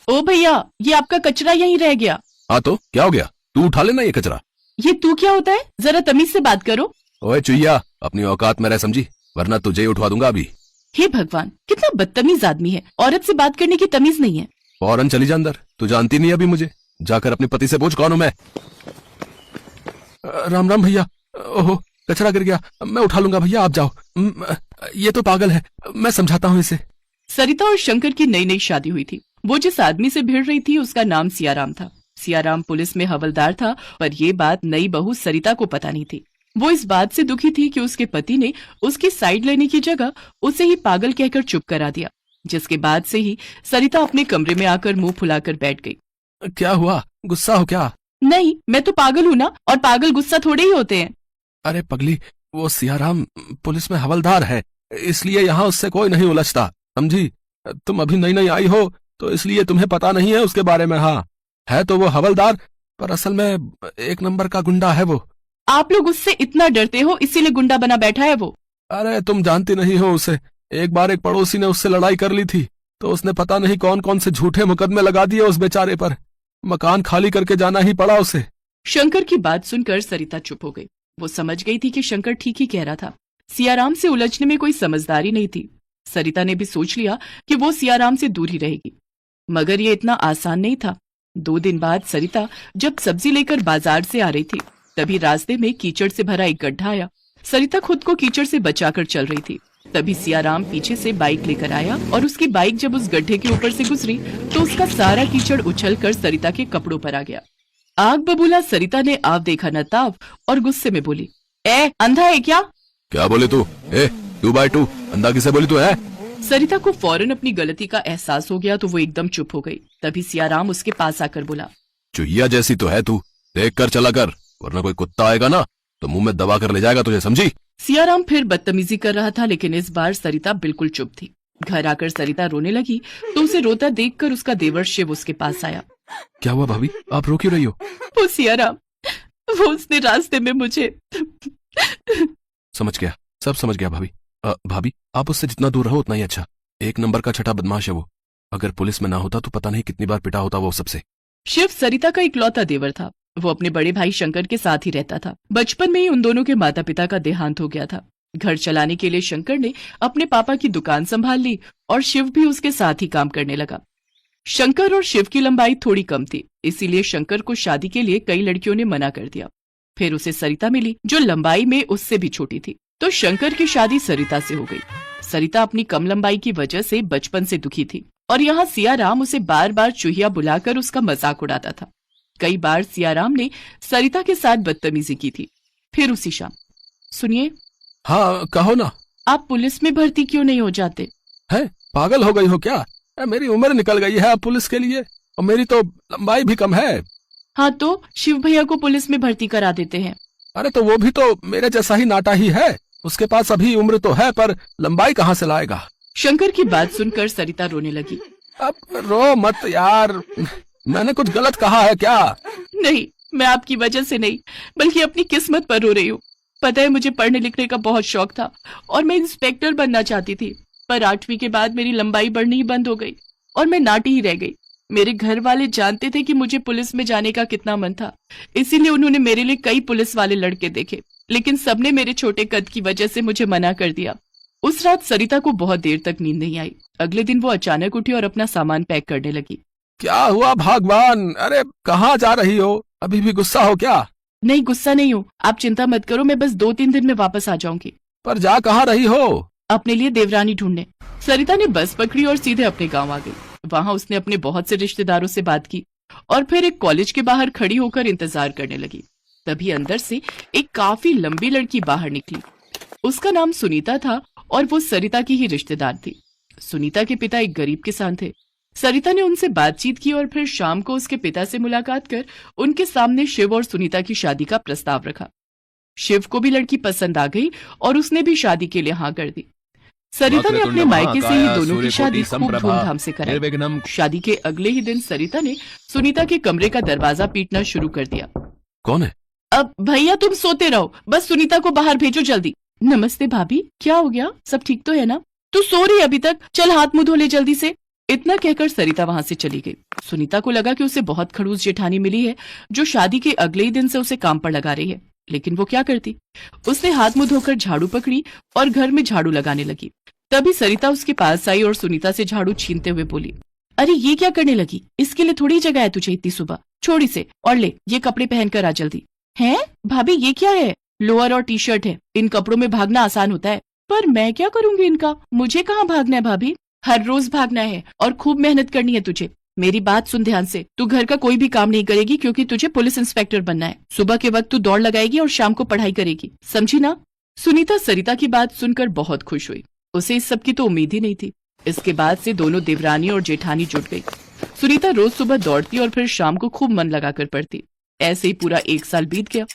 ओ भैया, ये आपका कचरा यहीं रह गया। हाँ तो क्या हो गया, तू उठा लेना ये कचरा। ये तू क्या होता है, जरा तमीज से बात करो। ओए चुईया, अपनी औकात में रह समझी, वरना तुझे ही उठवा दूंगा अभी। हे भगवान, कितना बदतमीज आदमी है, औरत से बात करने की तमीज नहीं है। फौरन चली जा अंदर, तू जानती नहीं अभी मुझे। जाकर अपने पति से पूछ कौन हूं मैं। राम राम भैया। ओहो, कचरा गिर गया, मैं उठा लूंगा भैया, आप जाओ। ये तो पागल है, मैं समझाता हूँ इसे। सरिता और शंकर की नई नई शादी हुई थी। वो जिस आदमी से भिड़ रही थी उसका नाम सियाराम था। सियाराम पुलिस में हवलदार था, पर ये बात नई बहू सरिता को पता नहीं थी। वो इस बात से दुखी थी कि उसके पति ने उसकी साइड लेने की जगह उसे ही पागल कहकर चुप करा दिया, जिसके बाद से ही सरिता अपने कमरे में आकर मुंह फुलाकर बैठ गई। क्या हुआ, गुस्सा हो क्या? नहीं, मैं तो पागल हूँ ना, और पागल गुस्सा थोड़े ही होते हैं। अरे पगली, वो सियाराम पुलिस में हवलदार है, इसलिए यहाँ उससे कोई नहीं उलझता, समझी? तुम अभी नई नई आई हो तो इसलिए तुम्हें पता नहीं है उसके बारे में। हाँ, है तो वो हवलदार, पर असल में एक नंबर का गुंडा है वो। आप लोग उससे इतना डरते हो, इसीलिए गुंडा बना बैठा है वो। अरे तुम जानती नहीं हो उसे। एक बार एक पड़ोसी ने उससे लड़ाई कर ली थी, तो उसने पता नहीं कौन कौन से झूठे मुकदमे लगा दिए उस बेचारे पर। मकान खाली करके जाना ही पड़ा उसे। शंकर की बात सुनकर सरिता चुप हो गई। वो समझ गई थी कि शंकर ठीक ही कह रहा था। सियाराम से उलझने में कोई समझदारी नहीं थी। सरिता ने भी सोच लिया कि वो सियाराम से दूर ही रहेगी, मगर ये इतना आसान नहीं था। 2 दिन बाद सरिता जब सब्जी लेकर बाजार से आ रही थी, तभी रास्ते में कीचड़ से भरा एक गड्ढा आया। सरिता खुद को कीचड़ से बचाकर चल रही थी, तभी सियाराम पीछे से बाइक लेकर आया और उसकी बाइक जब उस गड्ढे के ऊपर से गुजरी तो उसका सारा कीचड़ उछलकर सरिता के कपड़ों पर आ गया। आग बबूला सरिता ने आव देखा न ताव और गुस्से में बोली, ए अंधा है क्या? क्या बोले तू? 2x2 अंधा किसे बोली तू है? सरिता को फौरन अपनी गलती का एहसास हो गया तो वो एकदम चुप हो गई। तभी सियाराम उसके पास आकर बोला, चुईया जैसी तो है तू, देख कर चला कर, वरना कोई कुत्ता आएगा ना तो मुंह में दबा कर ले जाएगा तुझे, समझी? सियाराम फिर बदतमीजी कर रहा था, लेकिन इस बार सरिता बिल्कुल चुप थी। घर आकर सरिता रोने लगी तो उसे रोता देखकर उसका देवर शिव उसके पास आया। क्या हुआ भाभी, आप रो क्यों रही हो? वो सियाराम, वो उसने रास्ते में मुझे समझ गया, सब समझ गया भाभी। भाभी, आप उससे जितना दूर रहो उतना ही अच्छा। एक नंबर का छठा बदमाश है वो। अगर पुलिस में ना होता तो पता नहीं कितनी बार पिटा होता वो सबसे। शिव सरिता का इकलौता देवर था। वो अपने बड़े भाई शंकर के साथ ही रहता था। बचपन में ही उन दोनों के माता पिता का देहांत हो गया था। घर चलाने के लिए शंकर ने अपने पापा की दुकान संभाल ली और शिव भी उसके साथ ही काम करने लगा। शंकर और शिव की लंबाई थोड़ी कम थी, इसीलिए शंकर को शादी के लिए कई लड़कियों ने मना कर दिया। फिर उसे सरिता मिली जो लंबाई में उससे भी छोटी थी, तो शंकर की शादी सरिता से हो गई। सरिता अपनी कम लंबाई की वजह से बचपन से दुखी थी और यहाँ सियाराम उसे बार बार चूहिया बुलाकर उसका मजाक उड़ाता था। कई बार सियाराम ने सरिता के साथ बदतमीजी की थी। फिर उसी शाम, सुनिए। हाँ कहो ना। आप पुलिस में भर्ती क्यों नहीं हो जाते? है, पागल हो गई हो क्या? मेरी उम्र निकल गई है अब पुलिस के लिए, और मेरी तो लंबाई भी कम है। हाँ तो शिव भैया को पुलिस में भर्ती करा देते हैं। अरे तो वो भी तो मेरे जैसा ही नाटा ही है, उसके पास अभी उम्र तो है पर लंबाई कहाँ से लाएगा? शंकर की बात सुनकर सरिता रोने लगी। अब रो मत यार, मैंने कुछ गलत कहा है क्या? नहीं, मैं आपकी वजह से नहीं, बल्कि अपनी किस्मत पर रो रही हूँ। पता है, मुझे पढ़ने लिखने का बहुत शौक था और मैं इंस्पेक्टर बनना चाहती थी, पर 8वीं के बाद मेरी लंबाई बढ़नी ही बंद हो गई और मैं नाटी ही रह गई। मेरे घर वाले जानते थे कि मुझे पुलिस में जाने का कितना मन था, इसीलिए उन्होंने मेरे लिए कई पुलिस वाले लड़के देखे, लेकिन सबने मेरे छोटे कद की वजह से मुझे मना कर दिया। उस रात सरिता को बहुत देर तक नींद नहीं आई। अगले दिन वो अचानक उठी और अपना सामान पैक करने लगी। क्या हुआ भगवान? अरे कहाँ जा रही हो? अभी भी गुस्सा हो क्या? नहीं, गुस्सा नहीं हूँ, आप चिंता मत करो, मैं बस 2-3 दिन में वापस आ जाऊंगी। पर जा कहाँ रही हो? अपने लिए देवरानी ढूंढने। सरिता ने बस पकड़ी और सीधे अपने गांव आ गई। वहां उसने अपने बहुत से रिश्तेदारों से बात की और फिर एक कॉलेज के बाहर खड़ी होकर इंतजार करने लगी। तभी अंदर से एक काफी लंबी लड़की बाहर निकली। उसका नाम सुनीता था और वो सरिता की ही रिश्तेदार थी। सुनीता के पिता एक गरीब किसान थे। सरिता ने उनसे बातचीत की और फिर शाम को उसके पिता से मुलाकात कर उनके सामने शिव और सुनीता की शादी का प्रस्ताव रखा। शिव को भी लड़की पसंद आ गई और उसने भी शादी के लिए हाँ कर दी। सरिता ने अपने मायके से ही दोनों की शादी खूब धूमधाम से कराई। शादी के अगले ही दिन सरिता ने सुनीता के कमरे का दरवाजा पीटना शुरू कर दिया। कौन है? अब भैया तुम सोते रहो, बस सुनीता को बाहर भेजो जल्दी। नमस्ते भाभी, क्या हो गया? सब ठीक तो है ना? तू सो रही अभी तक? चल हाथ मुंह धो ले जल्दी से। इतना कहकर सरिता वहां से चली गई। सुनीता को लगा कि उसे बहुत खड़ूस जेठानी मिली है जो शादी के अगले ही दिन से उसे काम पर लगा रही है, लेकिन वो क्या करती। उसने हाथ मुंह धोकर झाड़ू पकड़ी और घर में झाड़ू लगाने लगी। तभी सरिता उसके पास आई और सुनीता से झाड़ू छीनते हुए बोली, अरे ये क्या करने लगी, इसके लिए थोड़ी जगह है तुझे इतनी सुबह, छोड़ इसे और ले ये कपड़े पहनकर आ जल्दी। हैं भाभी ये क्या है, लोअर और टी शर्ट है, इन कपड़ों में भागना आसान होता है। पर मैं क्या करूंगी इनका, मुझे कहाँ भागना है भाभी, हर रोज भागना है और खूब मेहनत करनी है तुझे। मेरी बात सुन ध्यान से, तू घर का कोई भी काम नहीं करेगी क्योंकि तुझे पुलिस इंस्पेक्टर बनना है। सुबह के वक्त तू दौड़ लगाएगी और शाम को पढ़ाई करेगी, समझी ना। सुनीता सरिता की बात सुनकर बहुत खुश हुई, उसे इस सब की तो उम्मीद ही नहीं थी। इसके बाद से दोनों देवरानी और जेठानी जुट गई। सुनीता रोज सुबह दौड़ती और फिर शाम को खूब मन लगाकर पढ़ती। ऐसे ही पूरा 1 साल बीत गया।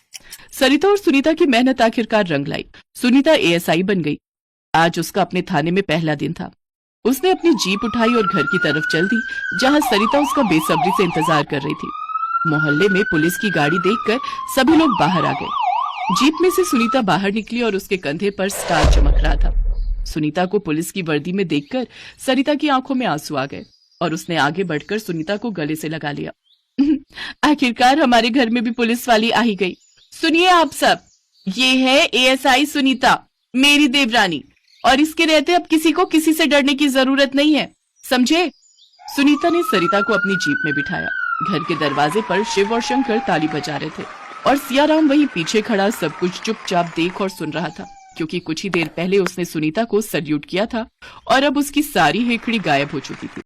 सरिता और सुनीता की मेहनत आखिरकार रंग लाई। सुनीता एएसआई बन गई। आज उसका अपने थाने में पहला दिन था। उसने अपनी जीप उठाई और घर की तरफ चल दी, जहां सरिता उसका बेसब्री से इंतजार कर रही थी। मोहल्ले में पुलिस की गाड़ी देखकर सभी लोग बाहर आ गए। जीप में से सुनीता बाहर निकली और उसके कंधे पर स्टार चमक रहा था। सुनीता को पुलिस की वर्दी में देखकर सरिता की आंखों में आंसू आ गए और उसने आगे बढ़कर सुनीता को गले से लगा लिया। आखिरकार हमारे घर में भी पुलिस वाली आ ही गई। सुनिए आप सब, ये है एएसआई सुनीता, मेरी देवरानी, और इसके रहते अब किसी को किसी से डरने की जरूरत नहीं है, समझे। सुनीता ने सरिता को अपनी जीप में बिठाया। घर के दरवाजे पर शिव और शंकर ताली बजा रहे थे और सियाराम वहीं पीछे खड़ा सब कुछ चुपचाप देख और सुन रहा था, क्योंकि कुछ ही देर पहले उसने सुनीता को सल्यूट किया था और अब उसकी सारी हेकड़ी गायब हो चुकी थी।